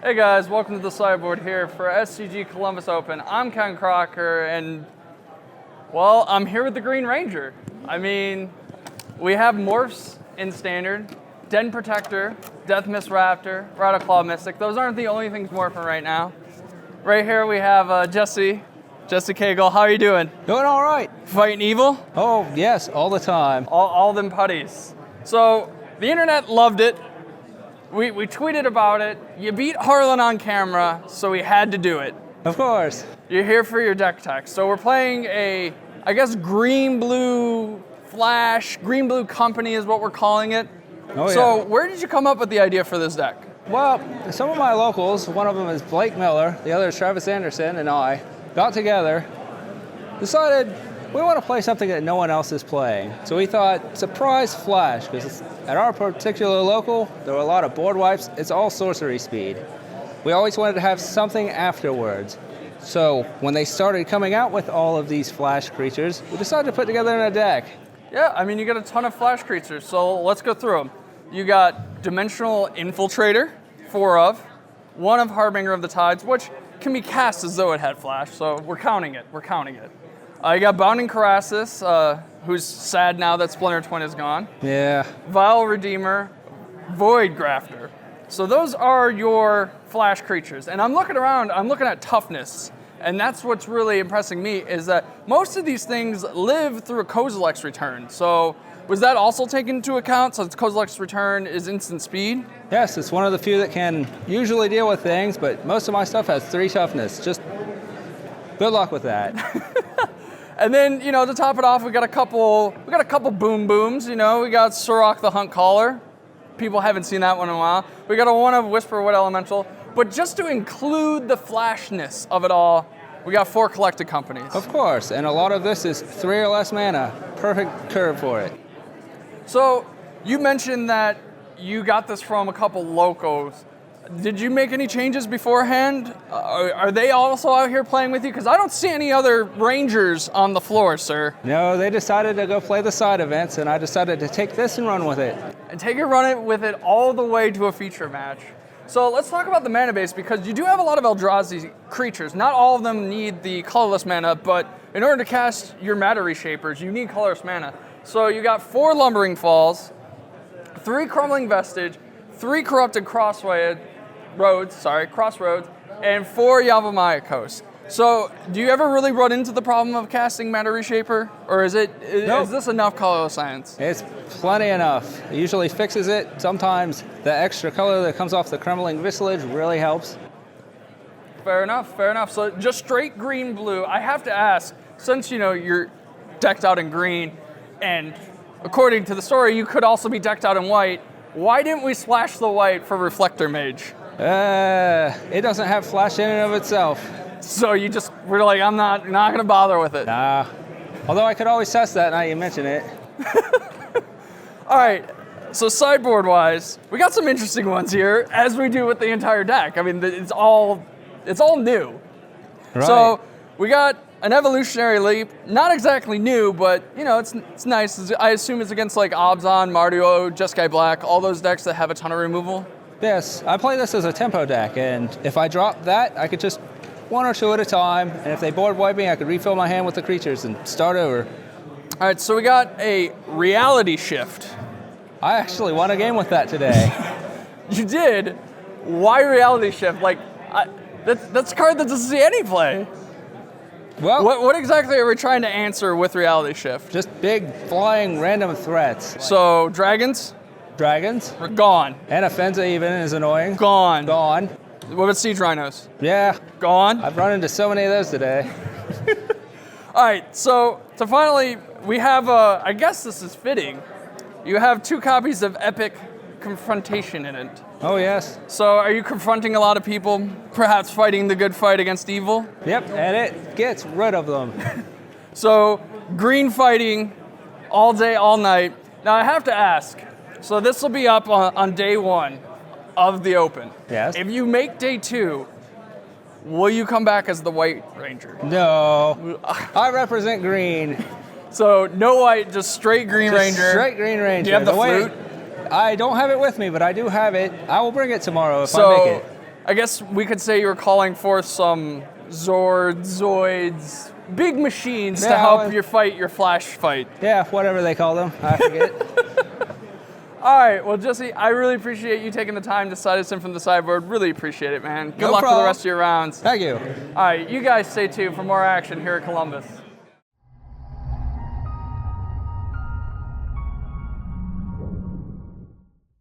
Hey guys, welcome to the sideboard here for SCG Columbus Open. I'm Ken Crocker, and well, I'm here with the Green Ranger. I mean, we have Morphs in Standard, Den Protector, Death Mist Raptor, Rattleclaw Mystic. Those aren't the only things morphing right now. Right here we have Jesse Cagle. How are you doing? Doing all right. Fighting evil? Oh, yes, all the time. All them putties. So, the internet loved it. We tweeted about it. You beat Harlan on camera, so we had to do it. Of course. You're here for your deck tech. So we're playing a, I guess, green-blue flash, green-blue company is what we're calling it. Oh, So yeah. where did you come up with the idea for this deck? Well, some of my locals, one of them is Blake Miller, the other is Travis Anderson, and I got together, decided we want to play something that no one else is playing. So we thought, surprise flash, because at our particular local, there were a lot of board wipes. It's all sorcery speed. We always wanted to have something afterwards. So when they started coming out with all of these flash creatures, we decided to put together in a deck. Yeah, I mean, you got a ton of flash creatures, so let's go through them. You got Dimensional Infiltrator, 4 of, 1 of Harbinger of the Tides, which can be cast as though it had flash, so we're counting it. You got Bounding Karasis, who's sad now that Splinter Twin is gone. Yeah. Vile Redeemer, Void Grafter. So those are your flash creatures. And I'm looking around, I'm looking at toughness. And that's what's really impressing me, is that most of these things live through a Kozilek's return. So was that also taken into account, since Kozilek's return is instant speed? Yes, it's one of the few that can usually deal with things, but most of my stuff has 3 toughness. Just good luck with that. And then, to top it off, we got a couple boom booms. We got Sorok the Hunt Caller. People haven't seen that one in a while. We got a 1 of Whisper Wood Elemental. But just to include the flashness of it all, we got 4 collected companies. Of course, and a lot of this is 3 or less mana. Perfect curve for it. So you mentioned that you got this from a couple locos. Did you make any changes beforehand? Are they also out here playing with you? Because I don't see any other Rangers on the floor, sir. No, they decided to go play the side events, and I decided to take this and run with it. And run with it all the way to a feature match. So let's talk about the mana base, because you do have a lot of Eldrazi creatures. Not all of them need the colorless mana, but in order to cast your Matter Reshapers, you need colorless mana. So you got 4 Lumbering Falls, 3 Crumbling Vestige, 3 Corrupted Crossroads, and 4 Yavimaya Coast. So, do you ever really run into the problem of casting Matter Reshaper? Or is this enough colorless science? It's plenty enough. It usually fixes it. Sometimes the extra color that comes off the Crumbling Visage really helps. Fair enough. So, just straight green-blue. I have to ask, since, you're decked out in green, and according to the story, you could also be decked out in white, why didn't we splash the white for Reflector Mage? It doesn't have flash in and of itself. So we're like, I'm not going to bother with it. Nah. Although I could always test that now you mention it. All right, so sideboard-wise, we got some interesting ones here, as we do with the entire deck. I mean, it's all new. Right. So we got an Evolutionary Leap, not exactly new, but it's nice. I assume it's against like Abzan, Mardio, Jeskai Black, all those decks that have a ton of removal. Yes, I play this as a tempo deck, and if I drop that, I could just 1 or 2 at a time, and if they board wipe me, I could refill my hand with the creatures and start over. All right, so we got a Reality Shift. I actually won a game with that today. You did? Why Reality Shift? Like, that's a card that doesn't see any play. Well, What exactly are we trying to answer with Reality Shift? just big, flying, random threats. So, dragons? Dragons. Are gone. And Offensa even is annoying. Gone. Gone. What about Siege Rhinos? Yeah. Gone. I've run into so many of those today. All right, so finally, we have, I guess this is fitting. You have 2 copies of Epic Confrontation in it. Oh, yes. So are you confronting a lot of people, perhaps fighting the good fight against evil? Yep, and it gets rid of them. So green fighting all day, all night. Now I have to ask, so this will be up on day 1 of the Open. Yes. If you make day 2, will you come back as the White Ranger? No. I represent green. So no white, just straight Green Ranger. Straight Green Ranger. Do you have the flute? I don't have it with me, but I do have it. I will bring it tomorrow if I make it. I guess we could say you were calling forth some Zords, Zoids, big machines to help you fight your Flash fight. Yeah, whatever they call them. I forget. All right, well, Jesse, I really appreciate you taking the time to side us in from the sideboard. Really appreciate it, man. Good No luck problem. for the rest of your rounds. Thank you. All right, you guys stay tuned for more action here at Columbus.